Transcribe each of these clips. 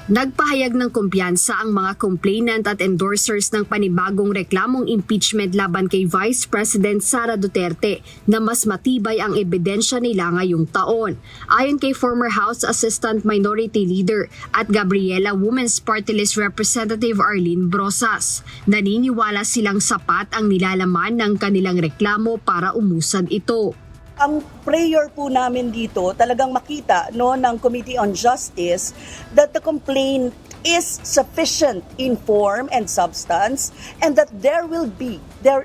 Nagpahayag ng kumpiyansa ang mga complainant at endorsers ng panibagong reklamong impeachment laban kay Vice President Sara Duterte na mas matibay ang ebidensya nila ngayong taon. Ayon kay former House Assistant Minority Leader at Gabriela Women's Party List Representative Arlene Brosas, naniniwala silang sapat ang nilalaman ng kanilang reklamo para umusad ito. Ang prayer po namin dito talagang makita ng Committee on Justice that the complaint is sufficient in form and substance and that there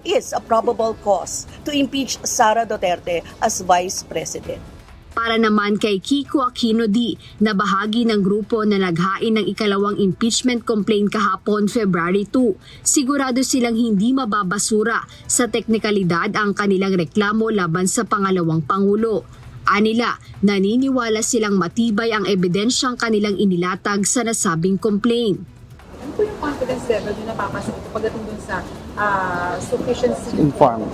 is a probable cause to impeach Sara Duterte as Vice President. Para naman kay Kiko Aquino D, na bahagi ng grupo na naghain ng ikalawang impeachment complaint kahapon February 2, sigurado silang hindi mababasura sa teknikalidad ang kanilang reklamo laban sa pangalawang Pangulo. Anila, naniniwala silang matibay ang ebidensyang kanilang inilatag sa nasabing complaint. Ano po yung confidence level na napapasok pagdating dun sa sufficiency In form.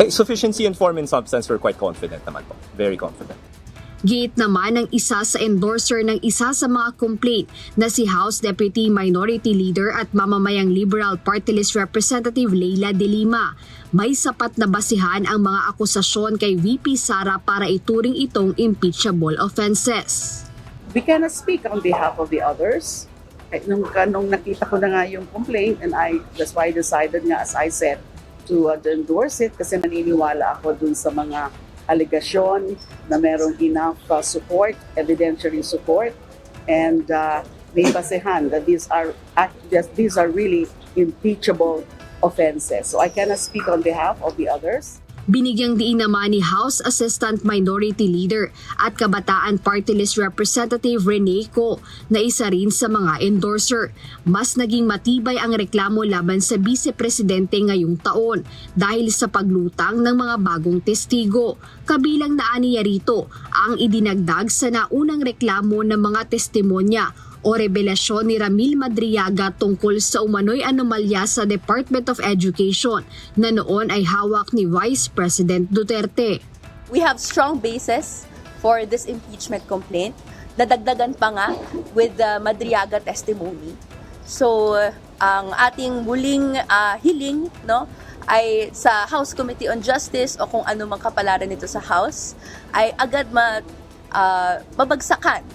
Sufficiency and form and substance, we're quite confident naman po. Very confident. Giit naman ng isa sa endorser ng isa sa mga complaint na si House Deputy Minority Leader at mamamayang Liberal Party List Representative Leila De Lima. May sapat na basihan ang mga akusasyon kay VP Sara para ituring itong impeachable offenses. We cannot speak on behalf of the others. Nung nakita ko na nga yung complaint, and that's why I decided nga, as I said, to endorse it kasi naniniwala ako dun sa mga allegation na merong enough support, evidentiary support, and may basehan that these are really impeachable offenses. So I cannot speak on behalf of the others. Binigyang diin naman ni House Assistant Minority Leader at Kabataan Party List Representative Rene Co na isa rin sa mga endorser. Mas naging matibay ang reklamo laban sa Vice-Presidente ngayong taon dahil sa paglutang ng mga bagong testigo. Kabilang na aniya rito ang idinagdag sa naunang reklamo ng mga testimonya o revelasyon ni Ramil Madriaga tungkol sa umano'y anomalya sa Department of Education na noon ay hawak ni Vice President Duterte. We have strong basis for this impeachment complaint. Nadagdagan pa nga with the Madriaga testimony. So, ang ating muling hiling ay sa House Committee on Justice o kung ano mang kapalaran nito sa House ay agad mabagsakan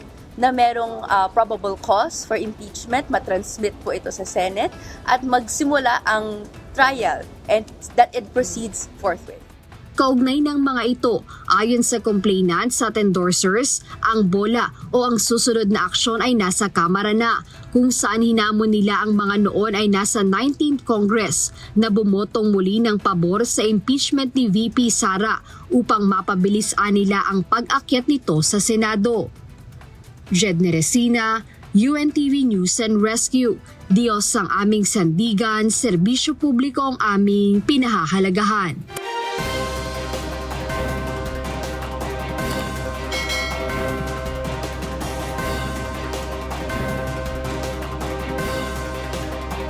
na merong probable cause for impeachment, matransmit po ito sa Senate at magsimula ang trial and that it proceeds forthwith. Kaugnay ng mga ito, ayon sa complainants at endorsers, ang bola o ang susunod na aksyon ay nasa Kamara na, kung saan hinamon nila ang mga noon ay nasa 19th Congress na bumotong muli ng pabor sa impeachment ni VP Sara upang mapabilis nila ang pag-akyat nito sa Senado. Jed Neresina, UNTV News and Rescue. Diyos ang aming sandigan, serbisyo publiko ang aming pinahahalagahan.